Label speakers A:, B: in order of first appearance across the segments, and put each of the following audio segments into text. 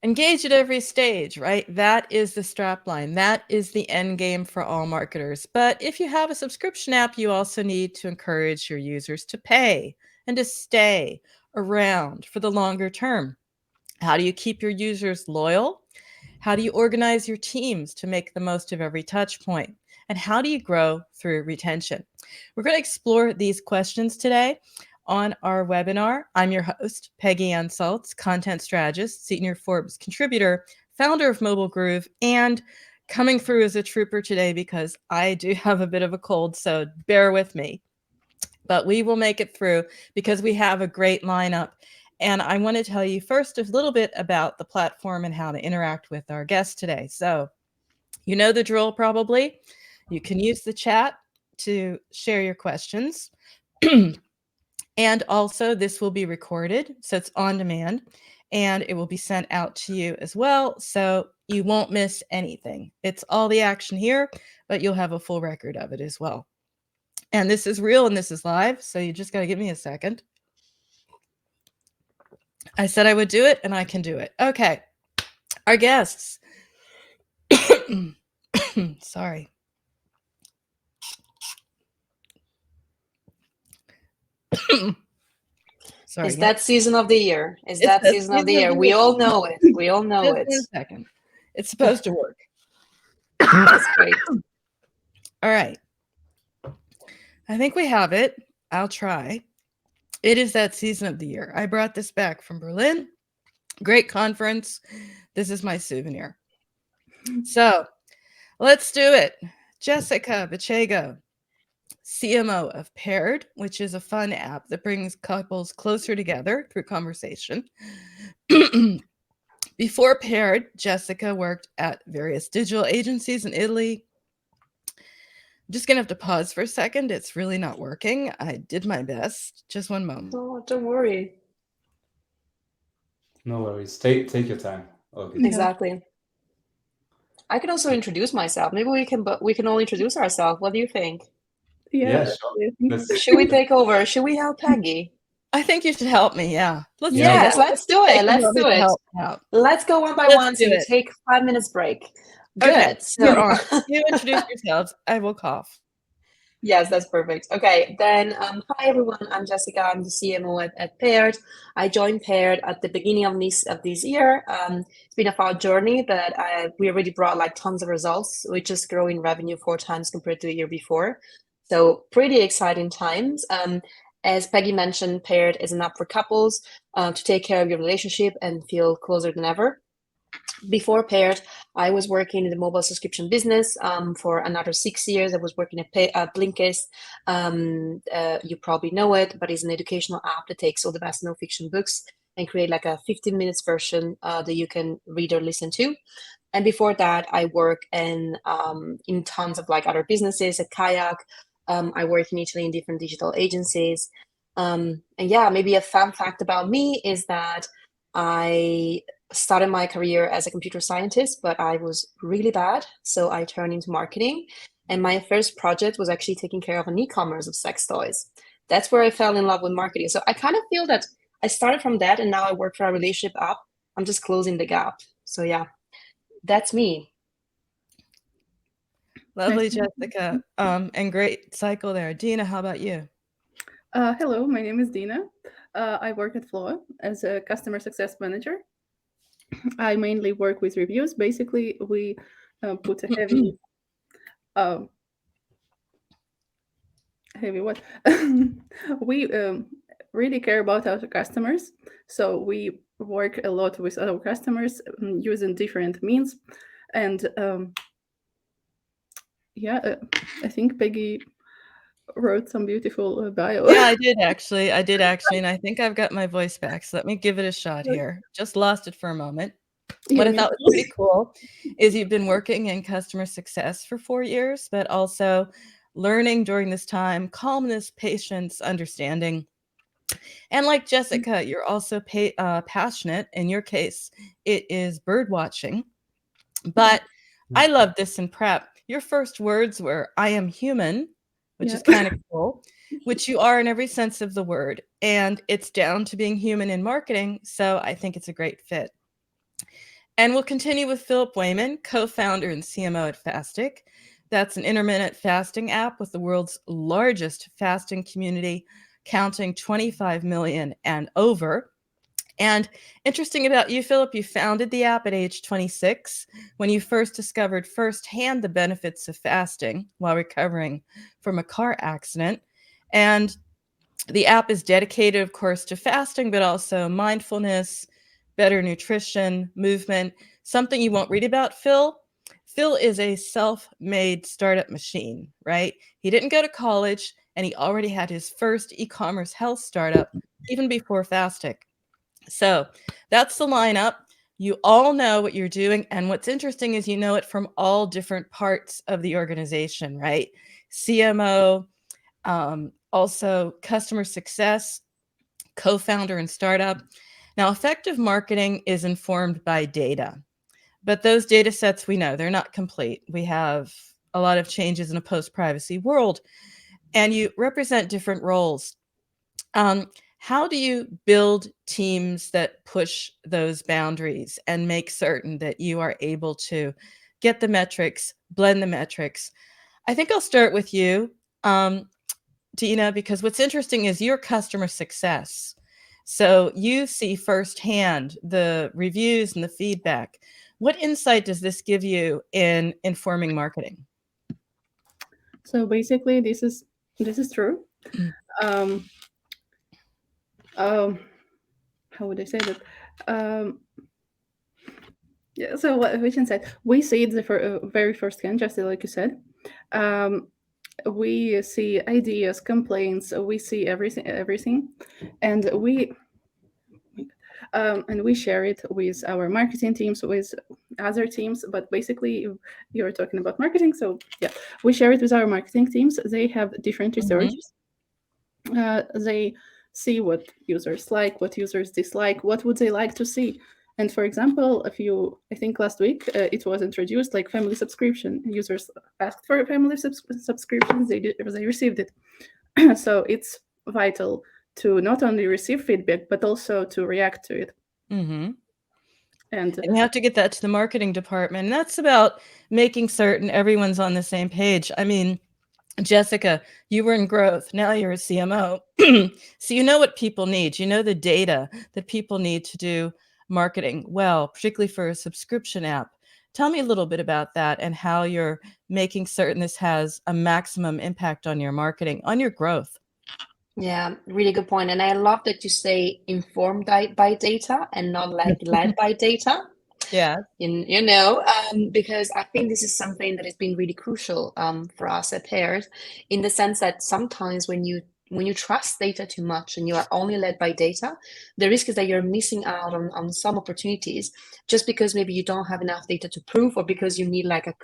A: Engage at every stage, right? That is the strap line. That is the end game for all marketers. But if you have a subscription app, you also need to encourage your users to pay and to stay around for the longer term. How do you keep your users loyal? How do you organize your teams to make the most of every touch point? And how do you grow through retention? We're going to explore these questions today on our webinar. I'm your host, Peggy Anne Salz, content strategist, senior Forbes contributor, founder of Mobile Groove, and coming through as a trooper today because I do have a bit of a cold, so bear with me. But we will make it through because we have a great lineup. And I want to tell you first a little bit about the platform and how to interact with our guests today. So, you know the drill probably. You can use the chat to share your questions. And also, this will be recorded, so it's on demand, and it will be sent out to you as well, so you won't miss anything. It's all the action here, but you'll have a full record of it as well. And this is real and this is live, so you just got to give me a second. I said I would do it, and I can do it. Okay. Our guests. Sorry.
B: Sorry. It's that season of the year. It's that season of the year. We all know it. We all know it.
A: Just 1 second. It's supposed to work.
B: That's great.
A: All right. I think we have it. I'll try. It is that season of the year. I brought this back from Berlin. Great conference. This is my souvenir. So let's do it. Jessica Bachego, CMO of Paired, which is a fun app that brings couples closer together through conversation. Before Paired, Jessica worked at various digital agencies in Italy. I'm just going to have to pause for a second. It's really not working. I did my best. Just one moment.
B: Oh, don't worry.
C: No worries. Take your time.
B: Okay. Exactly. I can also introduce myself. Maybe we can all introduce ourselves. What do you think?
C: Yeah, sure.
B: Should we take over? Should we help Peggy?
A: I think you should help me. Yeah.
B: Let's do it. Let's do it. Let's go one by one. So you take 5 minutes break. Good.
A: Okay, so you introduce yourselves. I will cough.
B: Yes, that's perfect. Okay, then hi everyone. I'm Jessica. I'm the CMO at Paired. I joined Paired at the beginning of this year. It's been a fun journey, but we already brought like tons of results. We're just growing revenue 4 times compared to the year before. So pretty exciting times. As Peggy mentioned, Paired is an app for couples to take care of your relationship and feel closer than ever. Before Paired, I was working in the mobile subscription business for another 6 years. I was working at Blinkist. You probably know it, but it's an educational app that takes all the best no-fiction books and create like a 15 minutes version that you can read or listen to. And before that, I work in tons of like other businesses at Kayak. I work in Italy in different digital agencies. And yeah, maybe a fun fact about me is that I started my career as a computer scientist, but I was really bad. So I turned into marketing. And my first project was actually taking care of an e-commerce of sex toys. That's where I fell in love with marketing. So I kind of feel that I started from that and now I work for a relationship app. I'm just closing the gap. So yeah, that's me.
A: Lovely, Jessica. And great cycle there. Dina, how about you?
D: Hello, my name is Dina. I work at Flow as a customer success manager. I mainly work with reviews. Basically, we put a heavy what? We really care about our customers. So we work a lot with our customers using different means. And I think Peggy wrote some beautiful bio.
A: Yeah, I did actually. And I think I've got my voice back. So let me give it a shot here. Just lost it for a moment. What I thought was pretty cool is you've been working in customer success for 4 years, but also learning during this time, calmness, patience, understanding. And like Jessica, you're also passionate. In your case, it is bird watching. But I love this in prep. Your first words were, I am human, which is kind of cool, which you are in every sense of the word. And it's down to being human in marketing. So I think it's a great fit. And we'll continue with Philip Wayman, co-founder and CMO at Fastic. That's an intermittent fasting app with the world's largest fasting community, counting 25 million and over. And interesting about you, Philip, you founded the app at age 26 when you first discovered firsthand the benefits of fasting while recovering from a car accident. And the app is dedicated, of course, to fasting, but also mindfulness, better nutrition, movement, something you won't read about Phil. Phil is a self-made startup machine, right? He didn't go to college, and he already had his first e-commerce health startup even before Fastic. So that's the lineup. You all know what you're doing. And what's interesting is you know it from all different parts of the organization, right? CMO, also customer success, co-founder and startup. Now, effective marketing is informed by data, but those data sets, we know they're not complete. We have a lot of changes in a post-privacy world, and you represent different roles. How do you build teams that push those boundaries and make certain that you are able to get the metrics, blend the metrics? I think I'll start with you, Dina, because what's interesting is your customer success. So you see firsthand the reviews and the feedback. What insight does this give you in informing marketing?
D: So basically, this is true. How would I say that? Yeah. So what which insight we see it the very first hand, just like you said. We see ideas, complaints. We see everything, and we share it with our marketing teams, with other teams. But basically, you're talking about marketing, so yeah, we share it with our marketing teams. They have different researchers. They see what users like, what users dislike, what would they like to see. And for example, I think last week it was introduced, like family subscription. Users asked for a family subscription, they received it. So it's vital to not only receive feedback, but also to react to it.
A: Mm-hmm. And you have to get that to the marketing department. And that's about making certain everyone's on the same page. I mean, Jessica, you were in growth. Now you're a CMO. So you know what people need. You know the data that people need to do marketing well, particularly for a subscription app. Tell me a little bit about that and how you're making certain this has a maximum impact on your marketing, on your growth.
B: Yeah, really good point. And I love that you say informed by data and not like led by data.
A: Yeah.
B: Because I think this is something that has been really crucial for us at Pairs, in the sense that sometimes when you trust data too much and you are only led by data, the risk is that you're missing out on some opportunities just because maybe you don't have enough data to prove, or because you need like a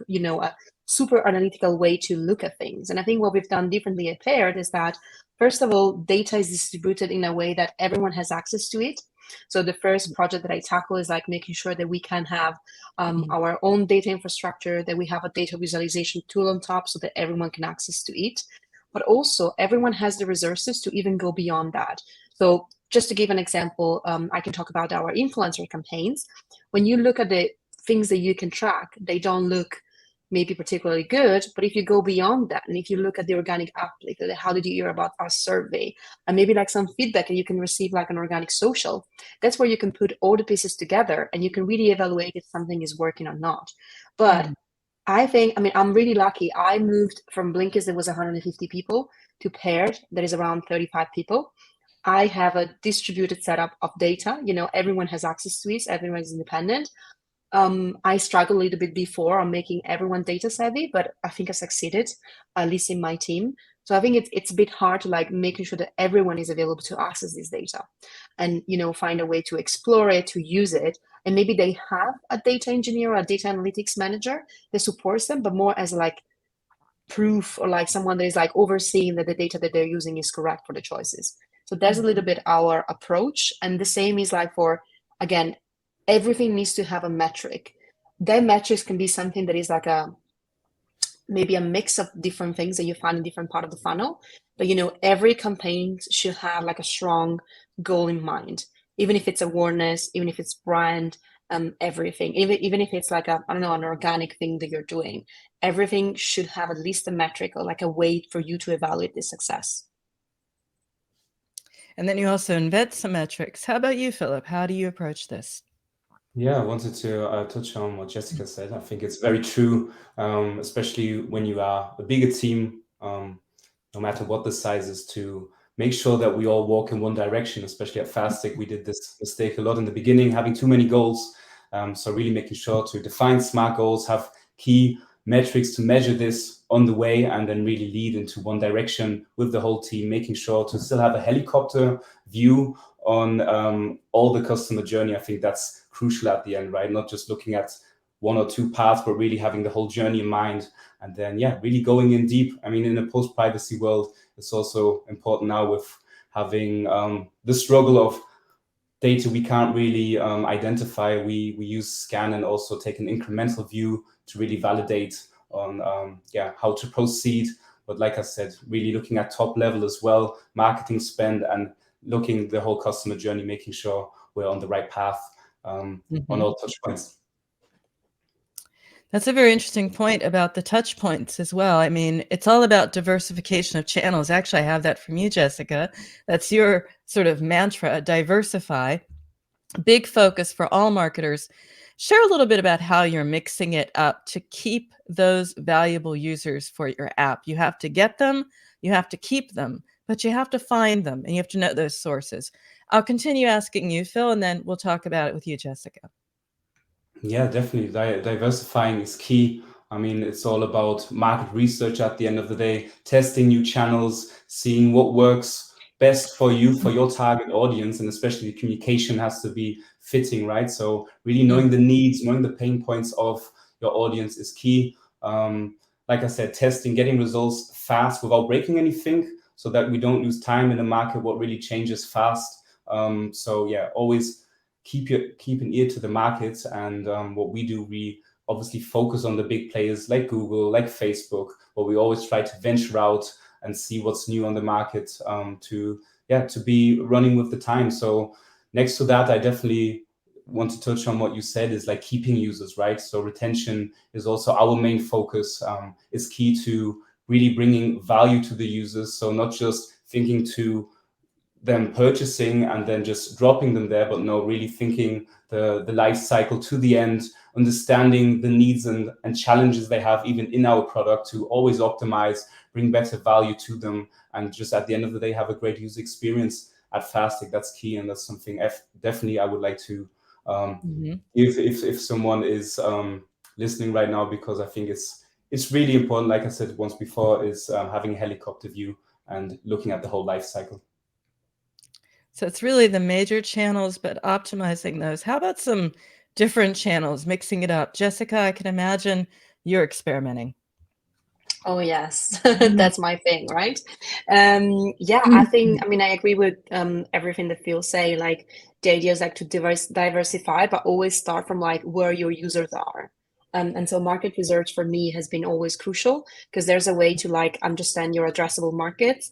B: super analytical way to look at things. And I think what we've done differently at Paired is that, first of all, data is distributed in a way that everyone has access to it. So the first project that I tackle is like making sure that we can have our own data infrastructure, that we have a data visualization tool on top so that everyone can access to it. But also everyone has the resources to even go beyond that. So just to give an example, I can talk about our influencer campaigns. When you look at the things that you can track, they don't look maybe particularly good, but if you go beyond that and if you look at the organic uplift, how did you hear about our survey, and maybe like some feedback and you can receive like an organic social, that's where you can put all the pieces together and you can really evaluate if something is working or not. But I mean, I'm really lucky. I moved from Blinkist that was 150 people to Paired that is around 35 people. I have a distributed setup of data. Everyone has access to it. Everyone is independent. I struggled a little bit before on making everyone data savvy, but I think I succeeded, at least in my team. So I think it's a bit hard to like making sure that everyone is available to access this data and, find a way to explore it, to use it. And maybe they have a data engineer or a data analytics manager that supports them, but more as like proof, or like someone that is like overseeing that the data that they're using is correct for the choices. So that's a little bit our approach. And the same is like for, again, everything needs to have a metric. That metrics can be something that is like maybe a mix of different things that you find in different part of the funnel. But every campaign should have like a strong goal in mind, even if it's awareness, even if it's brand, everything, even if it's like an organic thing that you're doing, everything should have at least a metric or like a way for you to evaluate the success.
A: And then you also embed some metrics. How about you, Philip? How do you approach this?
C: Yeah, I wanted to touch on what Jessica said. I think it's very true, especially when you are a bigger team, no matter what the size is, to make sure that we all walk in one direction. Especially at Fastic, we did this mistake a lot in the beginning, having too many goals. So really making sure to define SMART goals, have key metrics to measure this on the way, and then really lead into one direction with the whole team, making sure to still have a helicopter view on all the customer journey. I think that's crucial at the end, right? Not just looking at one or two paths, but really having the whole journey in mind. And then, yeah, really going in deep. I mean, in a post-privacy world, it's also important now with having the struggle of data we can't really identify. We use scan and also take an incremental view to really validate on how to proceed. But like I said, really looking at top level as well, marketing spend, and looking the whole customer journey, making sure we're on the right path on all touch points.
A: That's a very interesting point about the touch points as well. I mean, it's all about diversification of channels. Actually, I have that from you, Jessica. That's your sort of mantra, diversify. Big focus for all marketers. Share a little bit about how you're mixing it up to keep those valuable users for your app. You have to get them, you have to keep them, but you have to find them and you have to know those sources. I'll continue asking you, Phil, and then we'll talk about it with you, Jessica.
C: Yeah, definitely. Diversifying is key. I mean, it's all about market research at the end of the day, testing new channels, seeing what works best for you, for your target audience, and especially the communication has to be fitting, right? So really knowing the needs, knowing the pain points of your audience is key. Like I said, testing, getting results fast without breaking anything so that we don't lose time in the market, what really changes fast. So yeah, always keep an ear to the markets. And what we do, we obviously focus on the big players like Google, like Facebook, but we always try to venture out and see what's new on the market to be running with the time. So next to that, I definitely want to touch on what you said is like keeping users, right? So retention is also our main focus. It's key to really bringing value to the users. So not just thinking to them purchasing and then just dropping them there, but no, really thinking the life cycle to the end, understanding the needs and challenges they have even in our product to always optimize, bring better value to them, and just at the end of the day have a great user experience at Fastic. That's key, and that's something definitely I would like to if someone is listening right now, because I think it's really important, like I said once before, is having a helicopter view and looking at the whole life cycle.
A: So it's really the major channels, but optimizing those. How about some different channels, mixing it up? Jessica, I can imagine you're experimenting.
B: Oh, yes, that's my thing, right? Yeah, I agree with everything that Phil say. Like the idea is like to diversify, but always start from like where your users are. And so market research for me has been always crucial because there's a way to like understand your addressable markets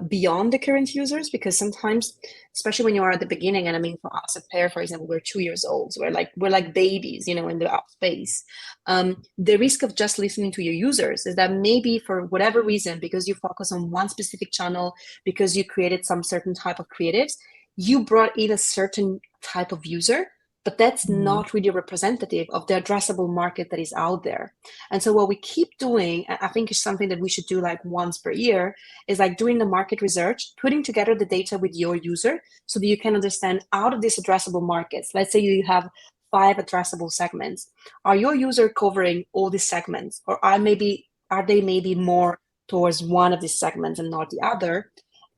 B: beyond the current users, because sometimes, especially when you are at the beginning, and I mean for us at Pair, for example, we're 2 years old, so we're like babies, in the app space. The risk of just listening to your users is that maybe for whatever reason, because you focus on one specific channel, because you created some certain type of creatives, you brought in a certain type of user, but that's not really representative of the addressable market that is out there. And so what we keep doing, I think is something that we should do like once per year, is like doing the market research, putting together the data with your user so that you can understand out of these addressable markets. Let's say you have 5 addressable segments. Are your user covering all these segments, or are they maybe more towards one of these segments and not the other?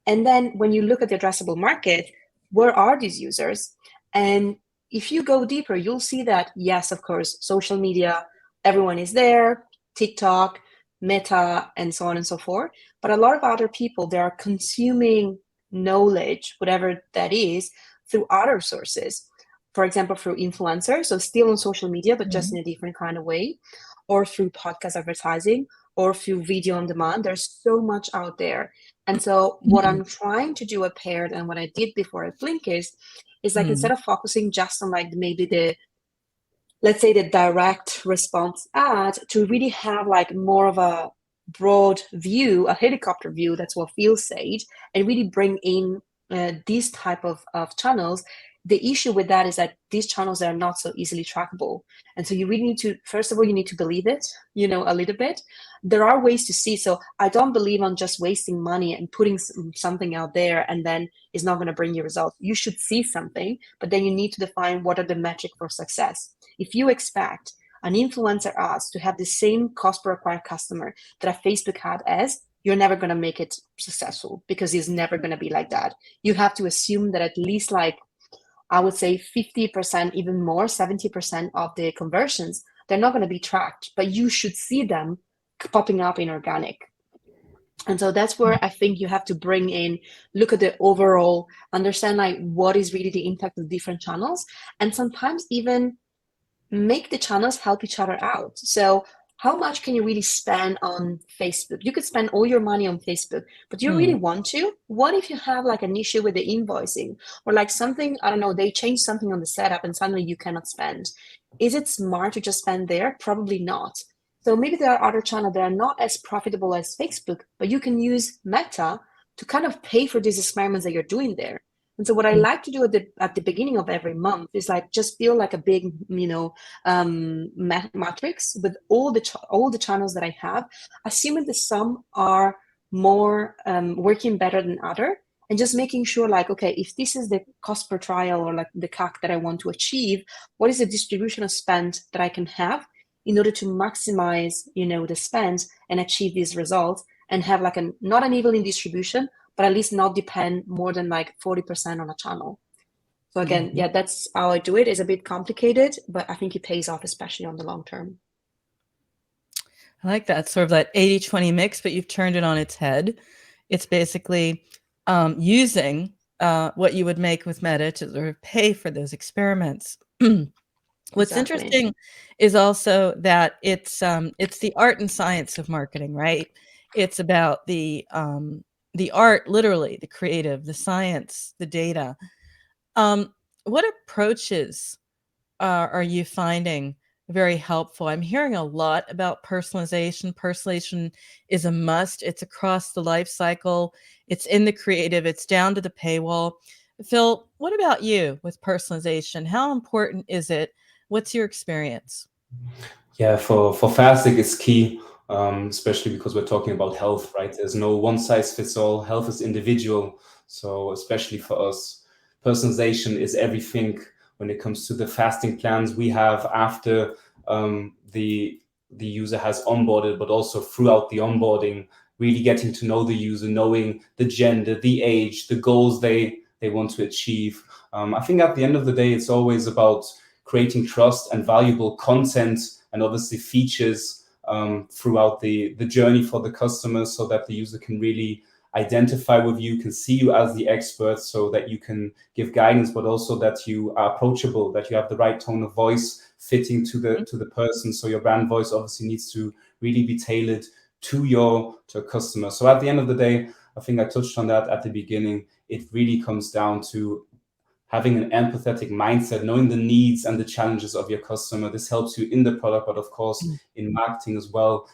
B: And then when you look at the addressable market, where are these users? And if you go deeper, you'll see that, yes, of course, social media, everyone is there, TikTok, Meta, and so on and so forth. But a lot of other people, they are consuming knowledge, whatever that is, through other sources. For example, through influencers, so still on social media, but just in a different kind of way, or through podcast advertising, or through video on demand. There's so much out there. And so what I'm trying to do at Paired, and what I did before at Blink is like instead of focusing just on like maybe the let's say the direct response ad to really have like more of a broad view, a helicopter view, that's what Phil said, and really bring in these type of channels. The issue with that is that these channels are not so easily trackable. And so you really need to, first of all, you need to believe it, you know, a little bit. There are ways to see. So I don't believe on just wasting money and putting something out there and then it's not going to bring you results. You should see something, but then you need to define what are the metric for success. If you expect an influencer ads to have the same cost per acquired customer that a Facebook ad has, you're never going to make it successful, because it's never going to be like that. You have to assume that at least, like, I would say 50%, even more, 70% of the conversions, they're not going to be tracked, but you should see them popping up in organic. And so that's where I think you have to bring in, look at the overall, understand like what is really the impact of different channels, and sometimes even make the channels help each other out. So how much can you really spend on Facebook? You could spend all your money on Facebook, but you really want to? What if you have like an issue with the invoicing, or like something, I don't know, they change something on the setup and suddenly you cannot spend? Is it smart to just spend there? Probably not. So maybe there are other channels that are not as profitable as Facebook, but you can use Meta to kind of pay for these experiments that you're doing there. And so what I like to do at the beginning of every month is like just build like a big, you know, matrix with all the channels that I have, assuming that some are more working better than other, and just making sure like, okay, if this is the cost per trial or like the CAC that I want to achieve, what is the distribution of spend that I can have in order to maximize, you know, the spend and achieve these results, and have like not an even distribution, but at least not depend more than like 40% on a channel. So again, yeah, that's how I do it. It's a bit complicated, but I think it pays off, especially on the long term.
A: I like that, sort of that 80-20 mix, but you've turned it on its head. It's basically using what you would make with Meta to sort of pay for those experiments. What's interesting is also that it's the art and science of marketing, right? It's about the art, literally, the creative, the science, the data. What approaches are you finding very helpful? I'm hearing a lot about personalization. Personalization is a must. It's across the life cycle. It's in the creative. It's down to the paywall. Phil, what about you with personalization? How important is it? What's your experience?
C: Yeah, for Fastic, it's key, especially because we're talking about health, right? There's no one size fits all. Health is individual. So especially for us, personalization is everything when it comes to the fasting plans we have after the user has onboarded, but also throughout the onboarding, really getting to know the user, knowing the gender, the age, the goals they want to achieve. I think at the end of the day, it's always about creating trust and valuable content, and obviously features throughout the journey for the customer, so that the user can really identify with you, can see you as the expert, so that you can give guidance, but also that you are approachable, that you have the right tone of voice fitting to the person. So your brand voice obviously needs to really be tailored to a customer. So at the end of the day, I think I touched on that at the beginning. It really comes down to having an empathetic mindset, knowing the needs and the challenges of your customer. This helps you in the product, but of course in marketing as well,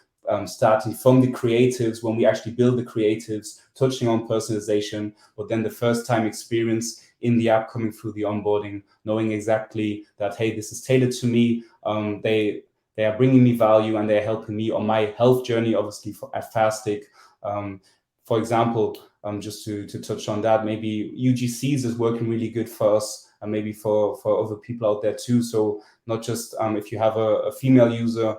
C: starting from the creatives, when we actually build the creatives, touching on personalization, but then the first time experience in the app, coming through the onboarding, knowing exactly that, hey, this is tailored to me. They are bringing me value and they're helping me on my health journey, obviously at Fastic. For example, just to touch on that, maybe UGCs is working really good for us, and maybe for other people out there too. So not just if you have a female user,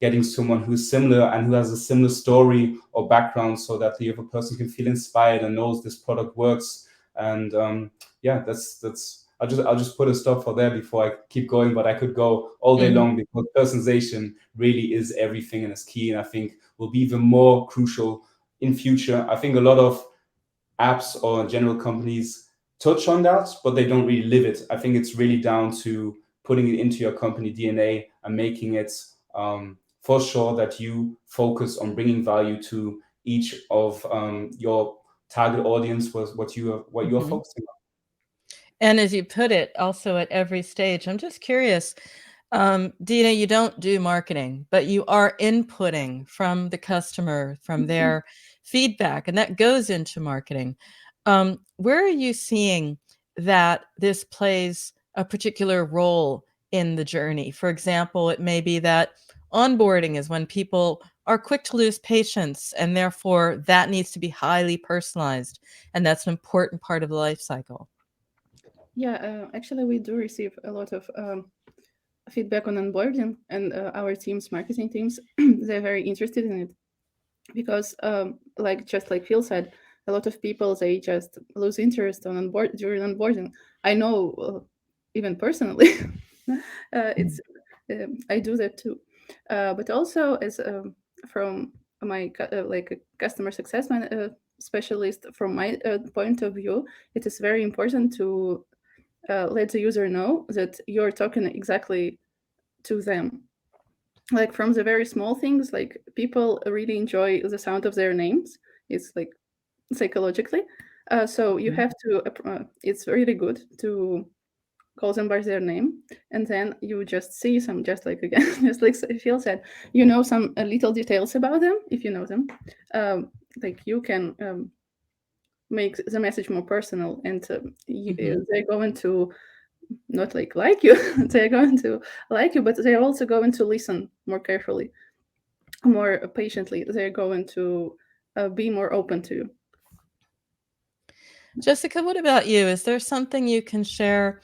C: getting someone who's similar and who has a similar story or background, so that the other person can feel inspired and knows this product works. And yeah, that's I'll just put a stop for there before I keep going, but I could go all day long, because personalization really is everything and is key, and I think will be even more crucial in future. I think a lot of apps or general companies touch on that, but they don't really live it. I think it's really down to putting it into your company DNA and making it for sure that you focus on bringing value to each of your target audience, was what you're focusing on.
A: And as you put it, also at every stage, I'm just curious, Dina, you don't do marketing, but you are inputting from the customer, from their feedback, and that goes into marketing. Where are you seeing that this plays a particular role in the journey? For example, it may be that onboarding is when people are quick to lose patience, and therefore that needs to be highly personalized, and that's an important part of the life cycle.
D: Yeah, actually, we do receive a lot of feedback on onboarding, and our teams, marketing teams, they're very interested in it because, just like Phil said, a lot of people, they just lose interest on during onboarding. I know, even personally, it's I do that too, but also as from my like a customer success specialist, from my point of view, it is very important to let the user know that you're talking exactly to them. Like from the very small things, like people really enjoy the sound of their names. It's like psychologically. So you have to, it's really good to call them by their name. And then you just see some, just like again, just like Phil said, you know, some little details about them, if you know them. Like you can make the message more personal, and they're going to not like you they're going to like you, but they're also going to listen more carefully, more patiently. They're going to be more open to you.
A: Jessica, what about you? Is there something you can share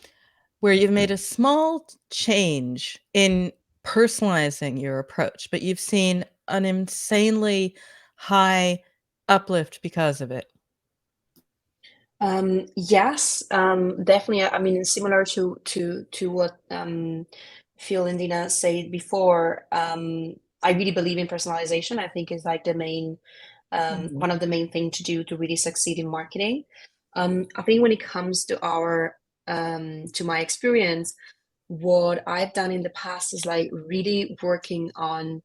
A: where you've made a small change in personalizing your approach, but you've seen an insanely high uplift because of it?
B: Yes, definitely. I mean, similar to what Phil and Dina said before, I really believe in personalization. I think is like the main one of the main things to do to really succeed in marketing. I think when it comes to our to my experience, what I've done in the past is like really working on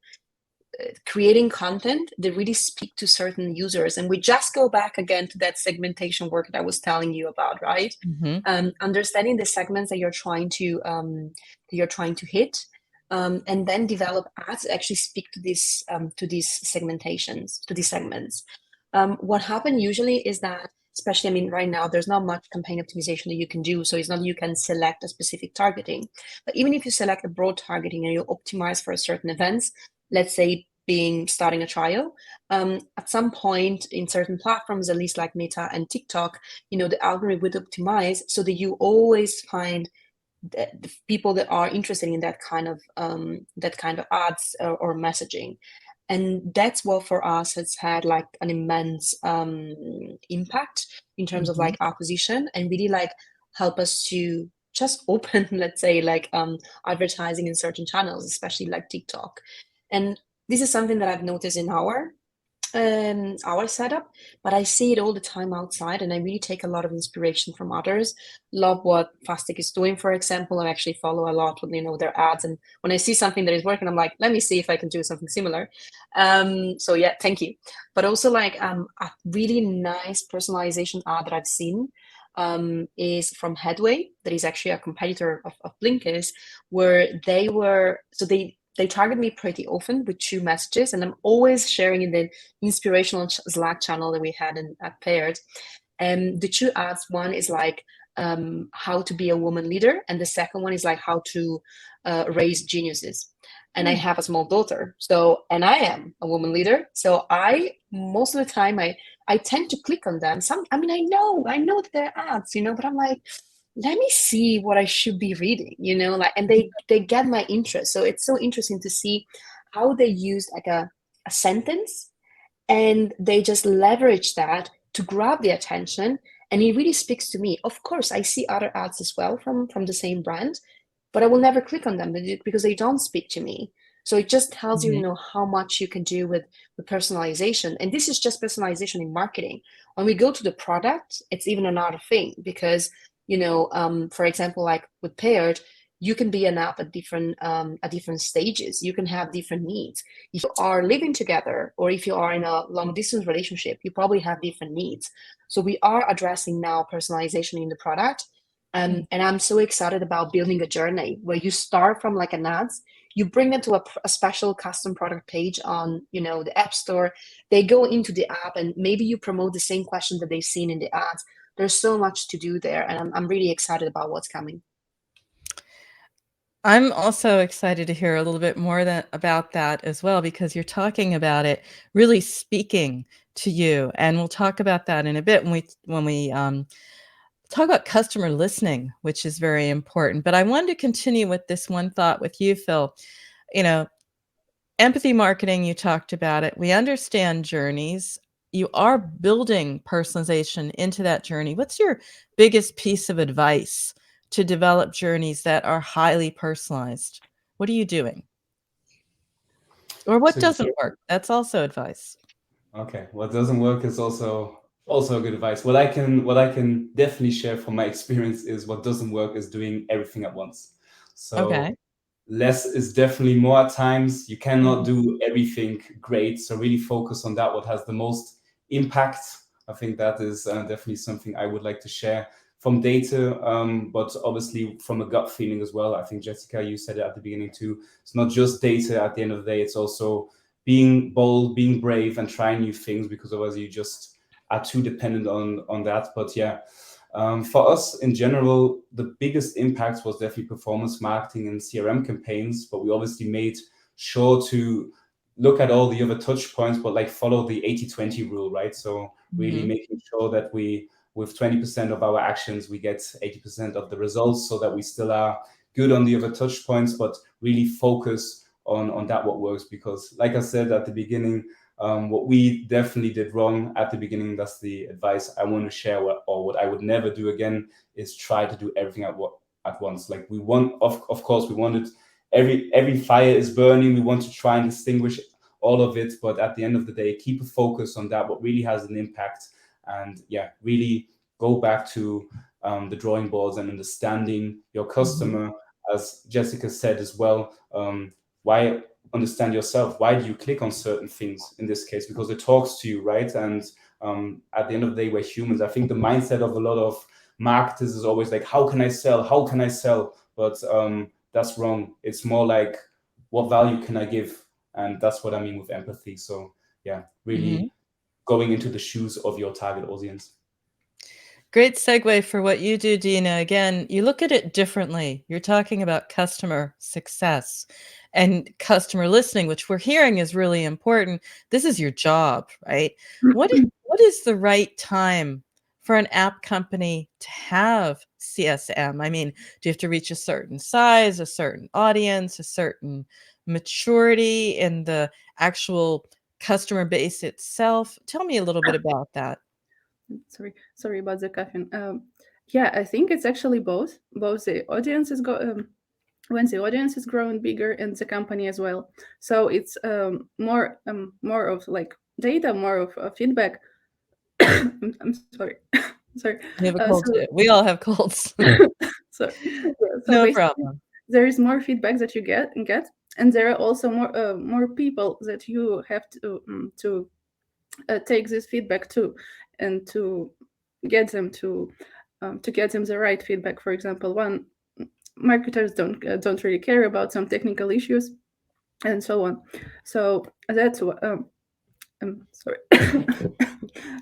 B: creating content that really speak to certain users. And we just go back again to that segmentation work that I was telling you about, right? Understanding the segments that you're trying to hit, and then develop ads that actually speak to these segmentations, to these segments. What happened usually is that, especially, I mean, right now, there's not much campaign optimization that you can do. So it's not you can select a specific targeting. But even if you select a broad targeting and you optimize for a certain events, let's say being starting a trial, at some point in certain platforms, at least like Meta and TikTok, you know, the algorithm would optimize so that you always find the people that are interested in that kind of ads or messaging. And that's what for us has had like an immense impact in terms of like acquisition, and really like help us to just open, let's say, like advertising in certain channels, especially like TikTok. And this is something that I've noticed in our setup, but I see it all the time outside, and I really take a lot of inspiration from others. Love what Fastic is doing, for example. I actually follow a lot with, you know, their ads, and when I see something that is working, I'm like, let me see if I can do something similar. So yeah, thank you. But also like a really nice personalization ad that I've seen is from Headway, that is actually a competitor of Blinkist, where they target me pretty often with 2 messages, and I'm always sharing in the inspirational Slack channel that we had at Paired. The 2 ads, one is like how to be a woman leader, and the second one is like how to raise geniuses. And I have a small daughter, and I am a woman leader, so most of the time I tend to click on them. I know that they're ads, you know, but I'm like, let me see what I should be reading, you know, like, and they get my interest. So it's so interesting to see how they use like a sentence, and they just leverage that to grab the attention, and it really speaks to me. Of course, I see other ads as well from the same brand, but I will never click on them because they don't speak to me. So it just tells you, you know, how much you can do with personalization. And this is just personalization in marketing. When we go to the product, it's even another thing, because, you know, for example, like with Paired, you can be an app at different stages. You can have different needs. If you are living together, or if you are in a long distance relationship, you probably have different needs. So we are addressing now personalization in the product. And I'm so excited about building a journey where you start from like an ads, you bring them to a special custom product page on, the App Store. They go into the app and maybe you promote the same question that they've seen in the ads. There's so much to do there, and I'm really excited about what's coming.
A: I'm also excited to hear a little bit more about that as well, because you're talking about it really speaking to you, and we'll talk about that in a bit when we talk about customer listening, which is very important. But I wanted to continue with this one thought with you, Phil. Empathy marketing, you talked about it. We understand journeys. You are building personalization into that journey. What's your biggest piece of advice to develop journeys that are highly personalized? What are you doing? Or what doesn't work? That's also advice.
C: Okay, what doesn't work is also good advice. What I can definitely share from my experience is what doesn't work is doing everything at once. So
A: Okay.
C: less is definitely more at times. You cannot do everything great. So really focus on that, what has the most impact. I think that is definitely something I would like to share from data, but obviously from a gut feeling as well. I think, Jessica, you said it at the beginning too. It's not just data at the end of the day. It's also being bold, being brave, and trying new things, because otherwise you just are too dependent on that. But yeah, for us in general, the biggest impact was definitely performance marketing and CRM campaigns, but we obviously made sure to look at all the other touch points, but like follow the 80-20 rule, right? So really making sure that we, with 20% of our actions, we get 80% of the results, so that we still are good on the other touch points, but really focus on that what works. Because like I said at the beginning, what we definitely did wrong at the beginning, that's the advice I want to share, what I would never do again, is try to do everything at once. Like we want, of course, we wanted every fire is burning. We want to try and distinguish all of it, but at the end of the day, keep a focus on that, what really has an impact. And yeah, really go back to the drawing boards and understanding your customer, as Jessica said as well. Why understand yourself? Why do you click on certain things in this case? Because it talks to you, right? And at the end of the day, we're humans. I think the mindset of a lot of marketers is always like, how can I sell? How can I sell? But that's wrong. It's more like, what value can I give? And that's what I mean with empathy. So yeah, really going into the shoes of your target audience.
A: Great segue for what you do, Dina. Again, you look at it differently. You're talking about customer success and customer listening, which we're hearing is really important. This is your job, right? What is the right time for an app company to have CSM? I mean, do you have to reach a certain size, a certain audience, a certain maturity in the actual customer base itself? Tell me a little bit about that.
D: Sorry about the caffeine. Yeah, I think it's actually both. Both the audience is when the audience is growing bigger and the company as well. So it's more of like data, more of feedback. I'm sorry. Sorry.
A: You have a cold too. We all have colds.
D: So
A: No
D: basically,
A: problem.
D: there is more feedback that you get, and there are also more people that you have to take this feedback to, and to get them the right feedback. For example, marketers don't really care about some technical issues, and so on. So that's what. I'm sorry.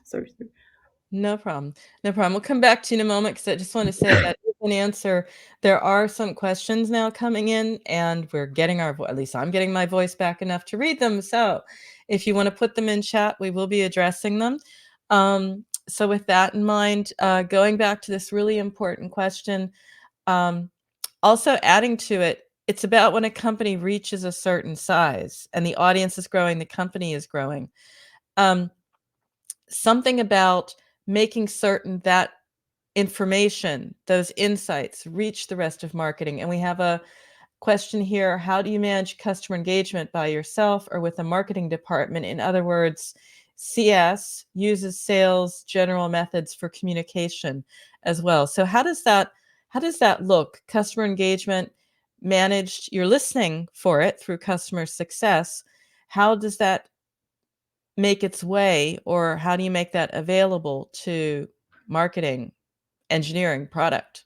D: sorry.
A: No problem. No problem. We'll come back to you in a moment, because I just want to say that is an answer. There are some questions now coming in, and we're getting at least I'm getting my voice back enough to read them. So if you want to put them in chat, we will be addressing them. So with that in mind, going back to this really important question, also adding to it, it's about when a company reaches a certain size and the audience is growing, the company is growing. Something about making certain that information, those insights, reach the rest of marketing. And we have a question here: how do you manage customer engagement by yourself or with a marketing department? In other words, CS uses sales general methods for communication as well. So how does that look? Customer engagement managed, you're listening for it through customer success. How does that make its way, or how do you make that available to marketing, engineering, product?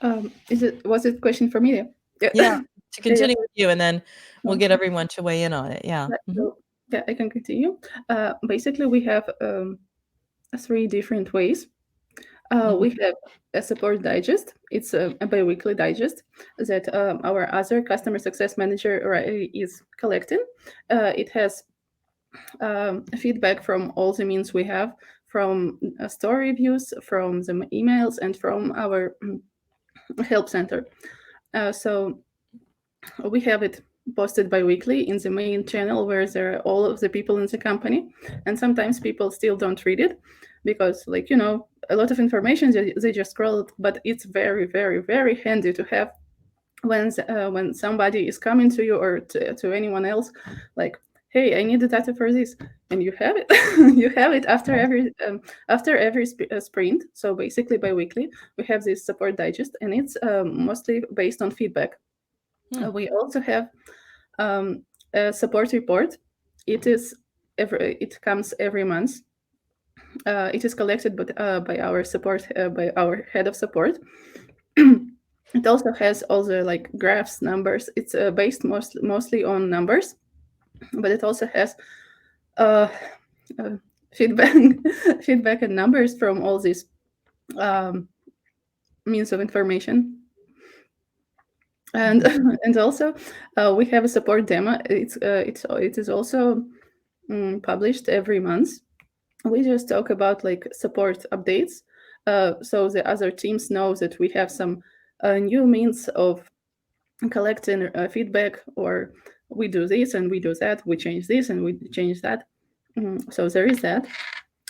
D: Was it a question for me?
A: Yeah, to
D: Yeah,
A: continue with you, and then we'll
D: yeah.
A: get everyone to weigh in on it. Yeah.
D: Right,
A: Mhm.
D: so, yeah, I can continue. Basically, we have 3 different ways.
A: Mhm.
D: We have a support digest. It's a bi-weekly digest that our other customer success manager is collecting. It has feedback from all the means we have, from store reviews, from the emails, and from our help center. So we have it posted bi-weekly in the main channel where there are all of the people in the company, and sometimes people still don't read it because, like, a lot of information, they just scroll it. But it's very, very, very handy to have when somebody is coming to you or to anyone else, like, hey, I need the data for this, and you have it. You have it after every sprint. So basically bi-weekly we have this support digest, and it's mostly based on feedback. We also have a support report. It comes every month. It is collected by our head of support. It also has all the like graphs, numbers. It's based mostly on numbers, but it also has uh, feedback feedback and numbers from all these um, means of information. And and also we have a support demo. It is also published every month. We just talk about like support updates, so the other teams know that we have some new means of collecting feedback, or we do this and we do that, we change this and we change that. So there is that.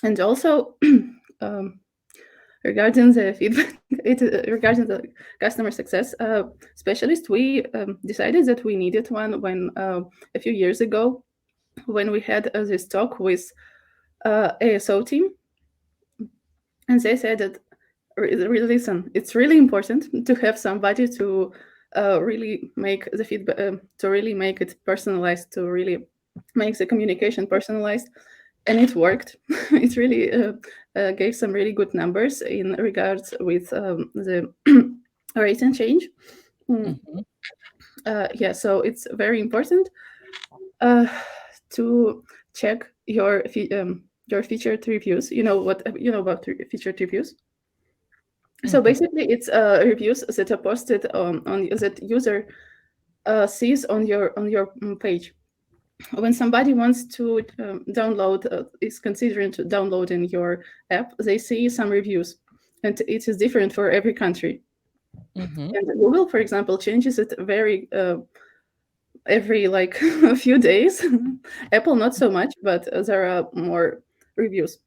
D: And also um, regarding the feedback, regarding the customer success specialist, we decided that we needed one when a few years ago, when we had this talk with ASO team, and they said that, listen, it's really important to have somebody to really make the feedback, to really make it personalized, to really make the communication personalized. And it worked. It really gave some really good numbers in regards with the rate and change. Yeah, so it's very important to check your featured reviews. You know about featured reviews. So basically, it's reviews that are posted on that user sees on your page. When somebody wants to download, is considering to downloading your app, they see some reviews, and it is different for every country. And Google, for example, changes it every like a few days. Apple not so much, but there are more reviews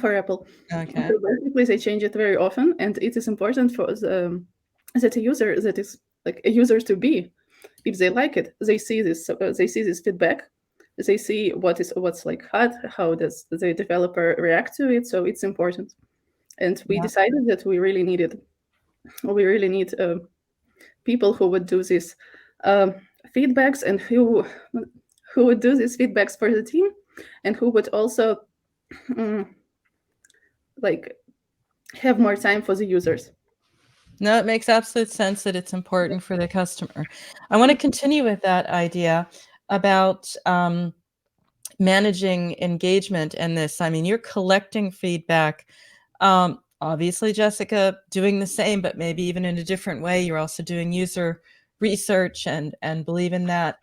D: for Apple.
A: Okay.
D: So basically, they change it very often, and it is important for that a user that is like a user to be. If they like it, they see this feedback. They see what's like hot, how does the developer react to it. So it's important, and we decided that we really need people who would do these feedbacks, and who would do these feedbacks for the team, and who would also like have more time for the users.
A: No, it makes absolute sense that it's important for the customer. I want to continue with that idea about managing engagement and this. I mean, you're collecting feedback. Obviously, Jessica, doing the same, but maybe even in a different way. You're also doing user research and believe in that.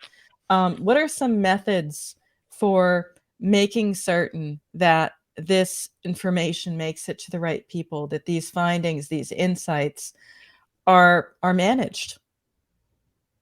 A: What are some methods for making certain that this information makes it to the right people, that these findings, these insights are managed?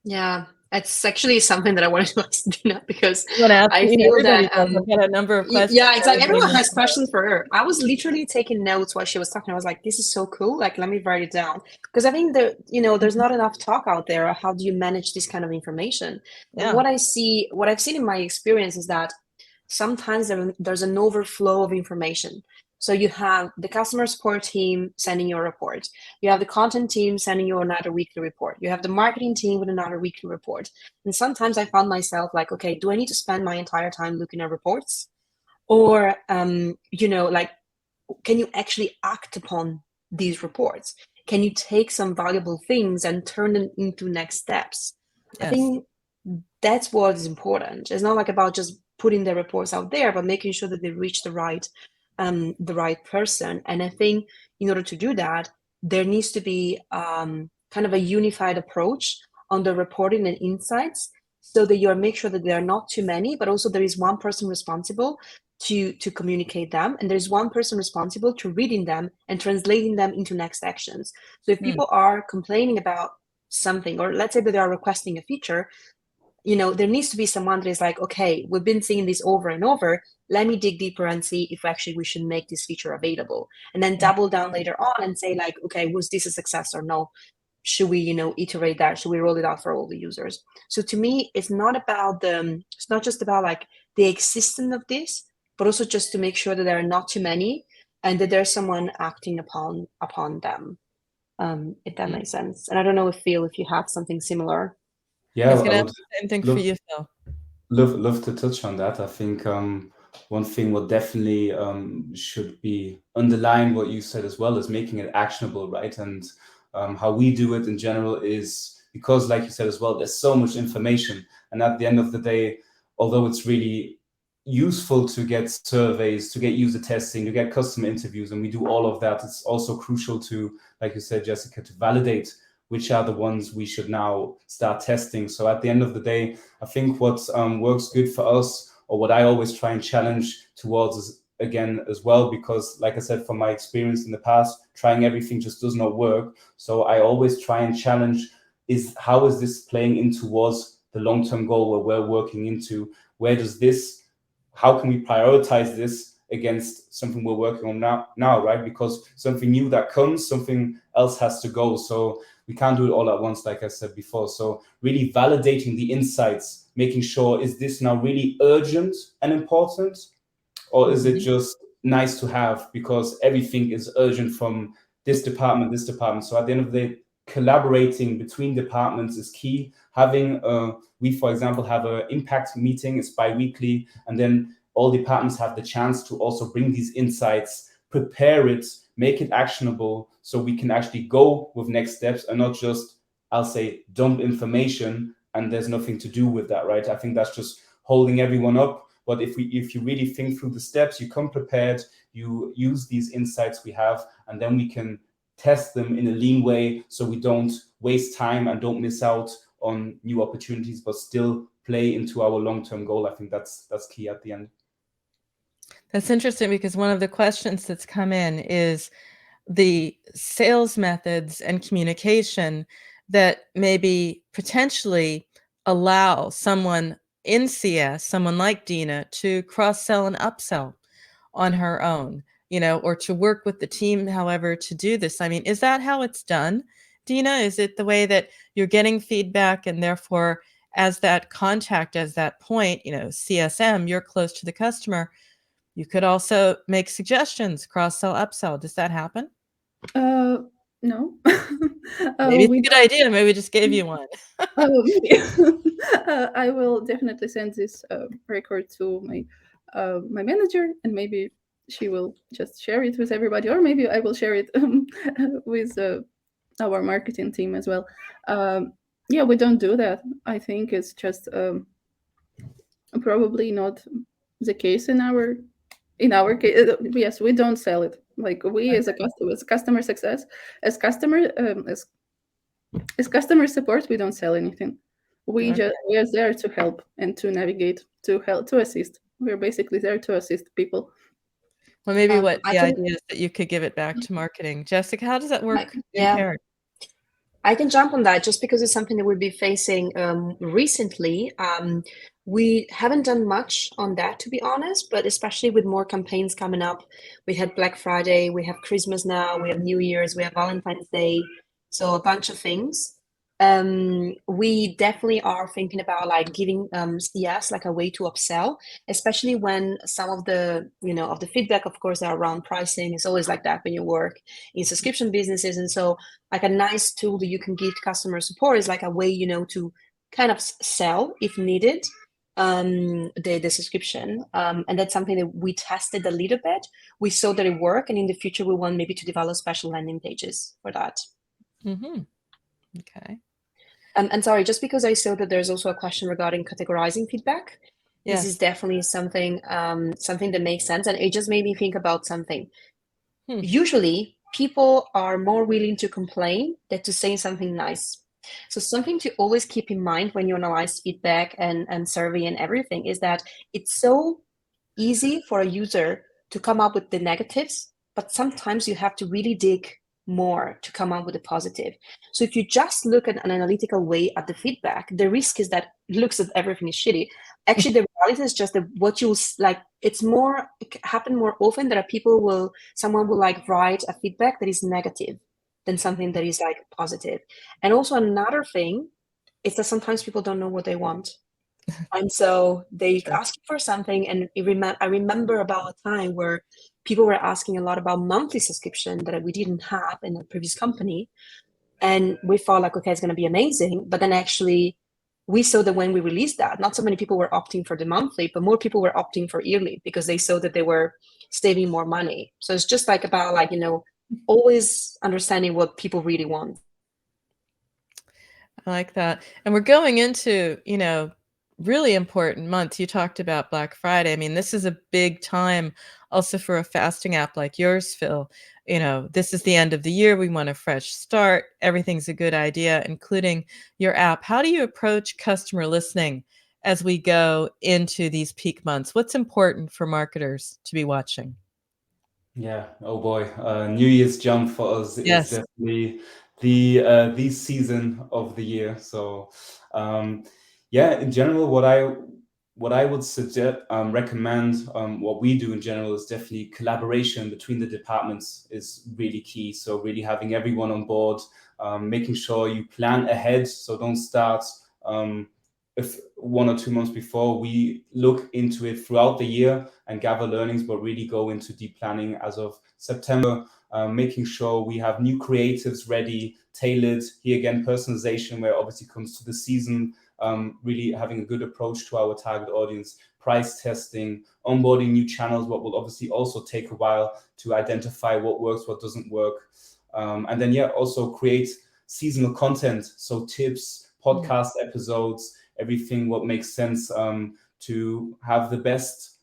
B: Yeah, it's actually something that I wanted to ask Dina, because
A: I'm gonna ask
B: I
A: you,
B: feel
A: everybody
B: that
A: does. I've got a number of questions.
B: yeah, exactly.
A: Everybody
B: Everyone
A: wants
B: has
A: to know.
B: questions for her. I was literally taking notes while she was talking. I was like, this is so cool. Like, let me write it down, because I think that, there's not enough talk out there of how do you manage this kind of information. And
A: Yeah.
B: what I've seen in my experience is that sometimes there's an overflow of information. So you have the customer support team sending you a report. You have the content team sending you another weekly report. You have the marketing team with another weekly report. And sometimes I found myself like, okay, do I need to spend my entire time looking at reports? Or, like, can you actually act upon these reports? can you take some valuable things and turn them into next steps?
A: Yes.
B: I think that's what is important. It's not like about just putting the reports out there, but making sure that they reach the right person. And I think in order to do that, there needs to be kind of a unified approach on the reporting and insights, so that you make sure that there are not too many, but also there is one person responsible to communicate them, and there's one person responsible to reading them and translating them into next actions. So if people are complaining about something, or let's say that they are requesting a feature, there needs to be someone that is like, okay, we've been seeing this over and over. Let me dig deeper and see if actually we should make this feature available, and then double down later on and say like, okay, was this a success or no? Should we, iterate that? Should we roll it out for all the users? So to me, it's not just about like the existence of this, but also just to make sure that there are not too many and that there's someone acting upon them. If that makes sense. And I don't know if Phil, if you have something similar.
C: Yeah,
A: I was going
C: I
A: to
C: would
A: ask the same thing for you, Phil.
C: love to touch on that. I think one thing what definitely should be underlined what you said as well is making it actionable, right? And how we do it in general is because, like you said as well, there's so much information, and at the end of the day, although it's really useful to get surveys, to get user testing, to get customer interviews, and we do all of that, it's also crucial to, like you said, Jessica, to validate which are the ones we should now start testing. So at the end of the day, I think what works good for us, or what I always try and challenge towards is, again, as well, because like I said, from my experience in the past, trying everything just does not work. So I always try and challenge is how is this playing in towards the long-term goal where we're working into? How can we prioritize this against something we're working on now, right? Because something new that comes, something else has to go. So we can't do it all at once, like I said before. So really validating the insights, making sure, is this now really urgent and important? Or is it just nice to have because everything is urgent from this department? So at the end of the day, collaborating between departments is key. We, for example, have an impact meeting, it's bi-weekly, and then all departments have the chance to also bring these insights, prepare it, make it actionable, so we can actually go with next steps and not just, I'll say, dump information and there's nothing to do with that, right? I think that's just holding everyone up. But if you really think through the steps, you come prepared, you use these insights we have, and then we can test them in a lean way so we don't waste time and don't miss out on new opportunities, but still play into our long-term goal. I think that's key at the end.
A: That's interesting, because one of the questions that's come in is the sales methods and communication that maybe potentially allow someone in CS, someone like Dina, to cross-sell and upsell on her own, or to work with the team, however, to do this. I mean, is that how it's done, Dina? Is it the way that you're getting feedback and therefore as that contact, as that point, CSM, you're close to the customer, you could also make suggestions, cross-sell, upsell. Does that happen?
D: No.
A: Maybe it's a good idea. Maybe we just gave you one.
D: I will definitely send this record to my manager, and maybe she will just share it with everybody, or maybe I will share it with our marketing team as well. Yeah, we don't do that. I think it's just probably not the case in our case. Yes, we don't sell it. Like we as customer success, as customer support, we don't sell anything. We are there to help and to navigate, to assist. We're basically there to assist people.
A: Well, maybe the idea is that you could give it back to marketing. Jessica, how does that work in Paired?
B: I can jump on that just because it's something that we've been facing recently. We haven't done much on that, to be honest, but especially with more campaigns coming up. We had Black Friday, we have Christmas now, we have New Year's, we have Valentine's Day, so a bunch of things. We definitely are thinking about like giving CS like a way to upsell, especially when some of the of the feedback, of course, are around pricing. It's always like that when you work in subscription businesses, and so like a nice tool that you can give customer support is like a way to kind of sell if needed the subscription, and that's something that we tested a little bit. We saw that it worked, and in the future we want maybe to develop special landing pages for that.
A: Okay.
B: And sorry, just because I saw that there's also a question regarding categorizing feedback. This is definitely something that makes sense, and it just made me think about something. Usually, people are more willing to complain than to say something nice. So something to always keep in mind when you analyze feedback and survey and everything is that it's so easy for a user to come up with the negatives, but sometimes you have to really dig more to come up with a positive. So if you just look at an analytical way at the feedback, the risk is that it looks at everything is shitty. Actually, the reality is just that what you like, it happen more often that someone will like write a feedback that is negative than something that is like positive. And also another thing is that sometimes people don't know what they want. And so they ask you for something, and I remember about a time where people were asking a lot about monthly subscription that we didn't have in a previous company. And we thought like, okay, it's going to be amazing. But then actually we saw that when we released that, not so many people were opting for the monthly, but more people were opting for yearly because they saw that they were saving more money. So it's just like about like, always understanding what people really want.
A: I like that. And we're going into, really important months. You talked about Black Friday. I mean, this is a big time also for a fasting app like yours, Phil. This is the end of the year. We want a fresh start. Everything's a good idea, including your app. How do you approach customer listening as we go into these peak months? What's important for marketers to be watching?
C: Yeah. Oh boy. New Year's jump for us is
A: Yes.
C: definitely the season of the year. So, yeah, in general, what I would suggest, recommend, what we do in general is definitely collaboration between the departments is really key. So really having everyone on board, making sure you plan ahead. So don't start, if 1 or 2 months before. We look into it throughout the year and gather learnings, but really go into deep planning as of September, making sure we have new creatives ready, tailored. Here again, personalization, where obviously comes to the season, really having a good approach to our target audience, price testing, onboarding new channels, what will obviously also take a while to identify what works, what doesn't work. And then, yeah, also create seasonal content. So tips, podcast episodes, everything what makes sense, to have the best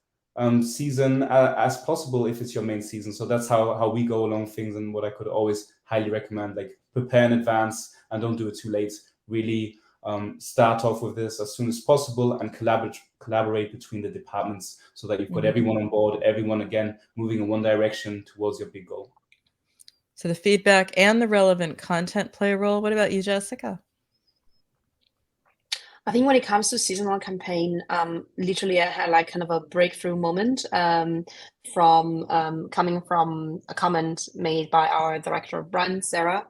C: season as possible if it's your main season. So that's how we go along things, and what I could always highly recommend, like prepare in advance and don't do it too late. Really start off with this as soon as possible and collaborate between the departments so that you've got everyone on board, everyone again moving in one direction towards your big goal.
A: So the feedback and the relevant content play a role. What about you, Jessica?
B: I think when it comes to seasonal campaign, literally I had like kind of a breakthrough moment from coming from a comment made by our director of brand, Sarah,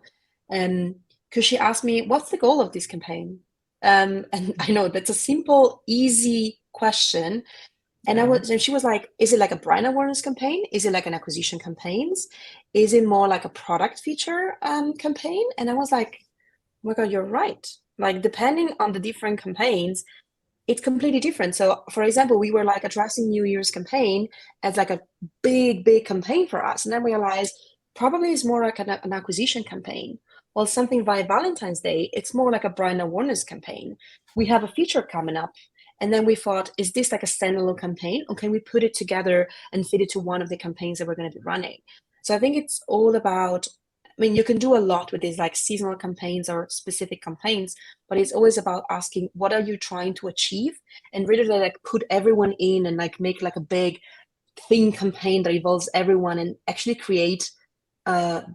B: because she asked me, "What's the goal of this campaign?" And I know that's a simple, easy question. And she was like, "Is it like a brand awareness campaign? Is it like an acquisition campaigns? Is it more like a product feature campaign?" And I was like, "Oh my God, you're right. Like depending on the different campaigns, it's completely different." So for example, we were like addressing New Year's campaign as like a big campaign for us. And then we realized probably it's more like an acquisition campaign. Well, something via Valentine's Day, it's more like a brand awareness campaign. We have a feature coming up. And then we thought, is this like a standalone campaign, or can we put it together and fit it to one of the campaigns that we're going to be running? So I think it's all about, I mean, you can do a lot with these like seasonal campaigns or specific campaigns, but it's always about asking, what are you trying to achieve? And really like put everyone in and like make like a big thing campaign that involves everyone, and actually create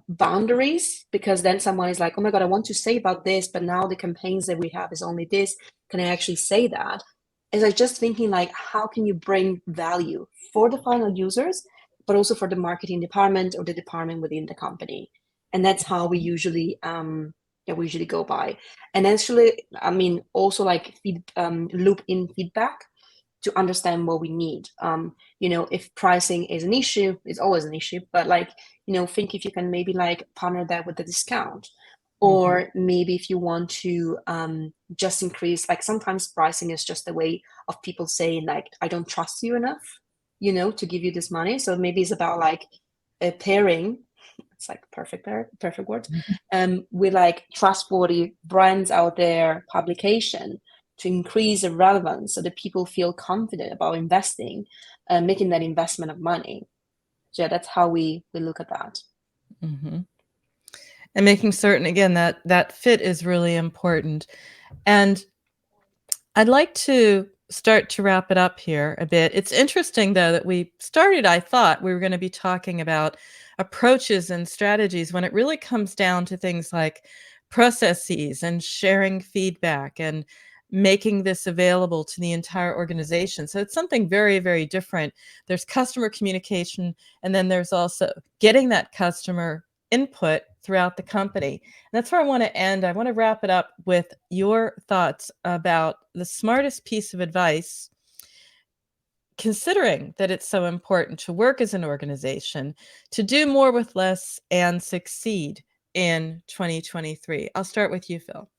B: boundaries, because then someone is like, oh my God, I want to say about this, but now the campaigns that we have is only this. Can I actually say that? It's like just thinking like, how can you bring value for the final users, but also for the marketing department or the department within the company? And that's how we usually go by. And actually, I mean, also like loop in feedback to understand what we need. If pricing is an issue, it's always an issue, but like, think if you can maybe like partner that with a discount, or maybe if you want to just increase, like sometimes pricing is just a way of people saying like, I don't trust you enough, to give you this money. So maybe it's about like pairing it's like perfect word, with like trustworthy brands out there, publication, to increase the relevance so that people feel confident about investing, making that investment of money. So yeah, that's how we look at that.
A: Mm-hmm. And making certain, again, that fit is really important. And I'd like to start to wrap it up here a bit. It's interesting, though, that we started, I thought we were going to be talking about approaches and strategies when it really comes down to things like processes and sharing feedback and making this available to the entire organization. So it's something very, very different. There's customer communication, and then there's also getting that customer input throughout the company. And that's where I want to end. I want to wrap it up with your thoughts about the smartest piece of advice, considering that it's so important to work as an organization, to do more with less and succeed in 2023. I'll start with you, Phil.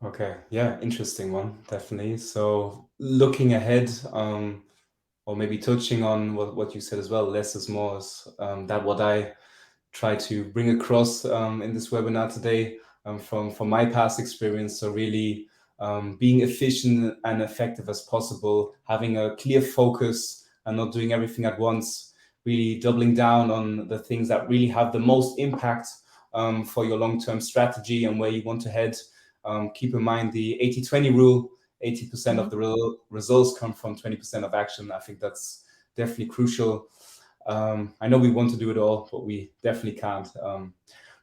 C: Okay, yeah, interesting one, definitely. So looking ahead, or maybe touching on what you said as well, less is more, is that what I try to bring across in this webinar today from my past experience. So really being efficient and effective as possible, having a clear focus and not doing everything at once, really doubling down on the things that really have the most impact for your long-term strategy and where you want to head. Keep in mind the 80-20 rule. 80% of the results come from 20% of action. I think that's definitely crucial. I know we want to do it all, but we definitely can't.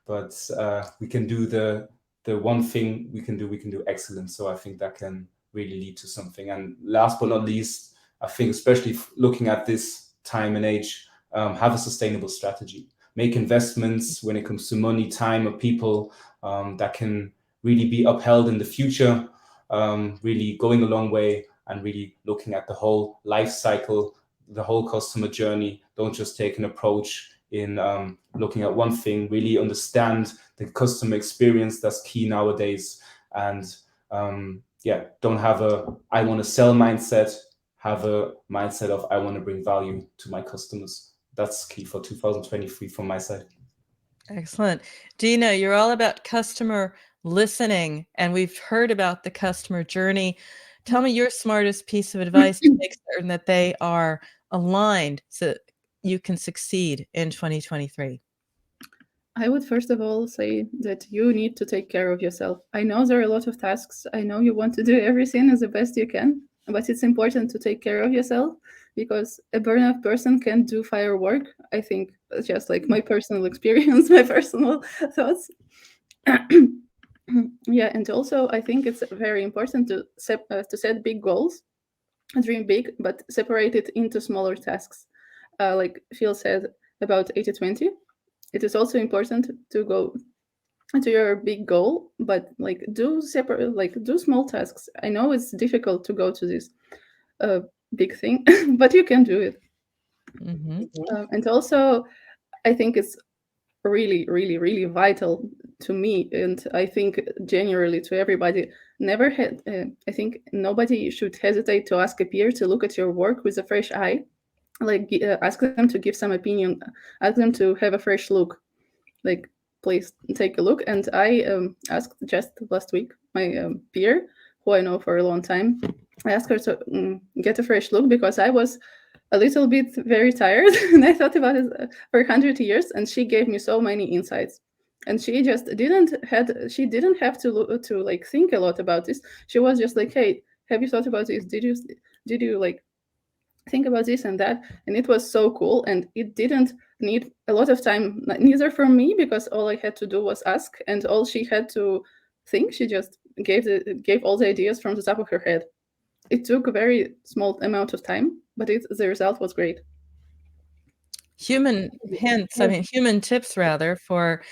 C: But we can do the one thing we can do excellence. So I think that can really lead to something. And last but not least, I think especially looking at this time and age, have a sustainable strategy. Make investments when it comes to money, time, or people that can really be upheld in the future, really going a long way and really looking at the whole life cycle, the whole customer journey. Don't just take an approach in looking at one thing, really understand the customer experience. That's key nowadays. And don't have a I want to sell mindset, have a mindset of I want to bring value to my customers. That's key for 2023 from my side.
A: Excellent. Dina, you're all about customer listening, and we've heard about the customer journey. Tell me your smartest piece of advice to make certain that they are aligned so you can succeed in 2023.
D: I would first of all say that you need to take care of yourself. I know there are a lot of tasks. I know you want to do everything as the best you can, but it's important to take care of yourself because a burnout person can't do firework. I think that's just like my personal experience, my personal thoughts. Yeah, and also I think it's very important to set big goals, dream big, but separate it into smaller tasks. Like Phil said about 80-20, it is also important to go to your big goal, but like do small tasks. I know it's difficult to go to this big thing, but you can do it.
A: Mm-hmm.
D: And also, I think it's really, really, really vital to me, and I think generally to everybody. I think nobody should hesitate to ask a peer to look at your work with a fresh eye. Like ask them to give some opinion, ask them to have a fresh look. Like, please take a look. And I asked just last week my peer, who I know for a long time. I asked her to get a fresh look because I was a little bit very tired and I thought about it for 100 years, and she gave me so many insights. And she just didn't have to like think a lot about this. She was just like, hey, have you thought about this? Did you like think about this and that? And it was so cool, and it didn't need a lot of time, neither from me, because all I had to do was ask, and all she had to think, she just gave all the ideas from the top of her head. It took a very small amount of time, but the result was great.
A: Human tips rather, for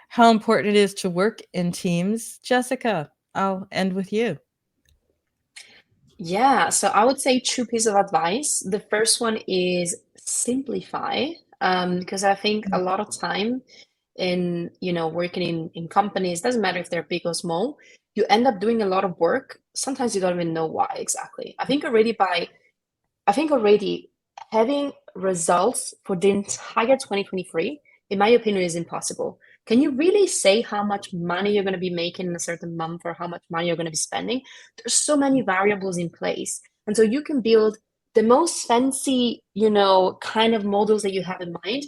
A: how important it is to work in teams. Jessica, I'll end with you.
B: Yeah, so I would say 2 pieces of advice. The first one is simplify, because I think a lot of time in working in companies, doesn't matter if they're big or small, you end up doing a lot of work. Sometimes you don't even know why exactly. I think already having results for the entire 2023 in my opinion, is impossible. Can you really say how much money you're going to be making in a certain month or how much money you're going to be spending? There's so many variables in place. And so you can build the most fancy, kind of models that you have in mind.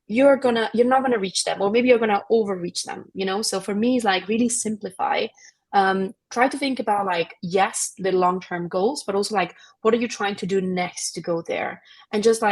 B: You're not gonna reach them, or maybe you're gonna overreach them, So for me, it's like really simplify. Try to think about like, yes, the long-term goals, but also like, what are you trying to do next to go there? And just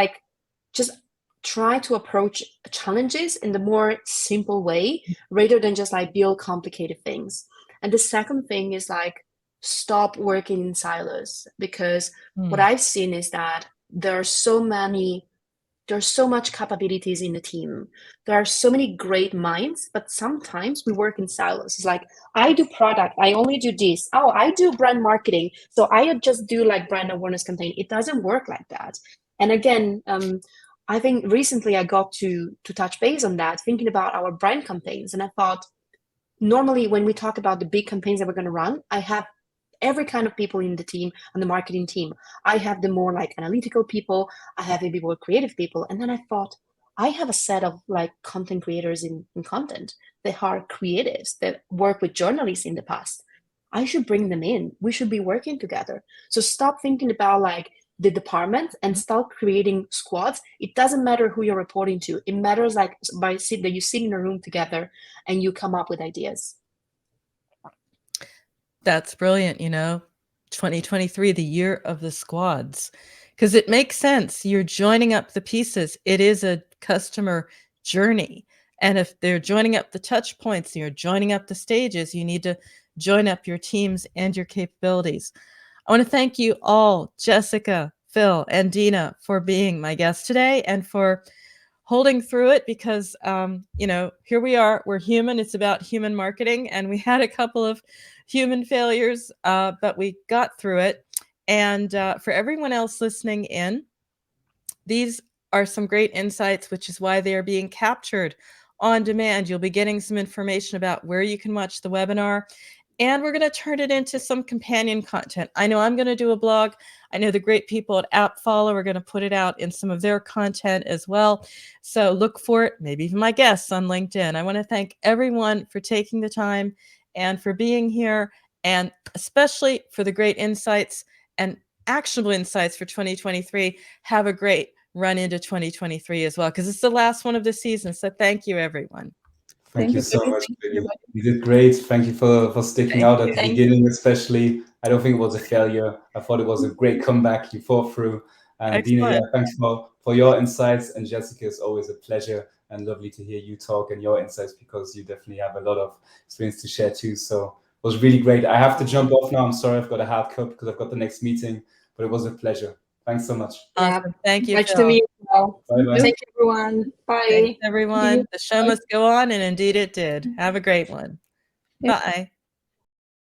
B: try to approach challenges in the more simple way rather than just like build complicated things. And the second thing is like, stop working in silos, because what I've seen is that there's so much capabilities in the team. There are so many great minds, but sometimes we work in silos. It's like, I do product, I only do this. Oh, I do brand marketing, so I just do like brand awareness campaign. It doesn't work like that. And again, I think recently I got to touch base on that, thinking about our brand campaigns. And I thought, normally when we talk about the big campaigns that we're going to run, I have every kind of people in the team, on the marketing team. I have the more like analytical people, I have maybe more creative people. And then I thought, I have a set of like content creators in content that are creatives, that work with journalists in the past. I should bring them in. We should be working together. So stop thinking about like the department and start creating squads. It doesn't matter who you're reporting to. It matters like that you sit in a room together and you come up with ideas.
A: That's brilliant. 2023, the year of the squads, because it makes sense. You're joining up the pieces. It is a customer journey. And if they're joining up the touch points, you're joining up the stages, you need to join up your teams and your capabilities. I want to thank you all, Jessica, Phil, and Dina, for being my guest today and for holding through it, because, here we are, we're human. It's about human marketing. And we had a couple of human failures, but we got through it. And for everyone else listening in, these are some great insights, which is why they are being captured on demand. You'll be getting some information about where you can watch the webinar. And we're going to turn it into some companion content. I know I'm going to do a blog. I know the great people at AppFollow are going to put it out in some of their content as well. So look for it, maybe even my guests on LinkedIn. I want to thank everyone for taking the time and for being here, and especially for the great insights and actionable insights for 2023. Have a great run into 2023 as well, because it's the last one of the season. So thank you, everyone.
C: Thank you so much, Peggy. You did great. Thank you for sticking out at the beginning, especially. I don't think it was a failure. I thought it was a great comeback. You fought through. And Dina, thanks for your insights. And Jessica, it's always a pleasure and lovely to hear you talk and your insights, because you definitely have a lot of experience to share too. So it was really great. I have to jump off now. I'm sorry, I've got a hard cut because I've got the next meeting, but it was a pleasure. Thanks so much.
B: Yeah.
A: Thank you.
B: Nice to meet you.
C: Bye-bye.
B: Thank you, everyone. Bye.
A: Thanks, everyone. The show must go on, and indeed it did. Have a great one. Bye.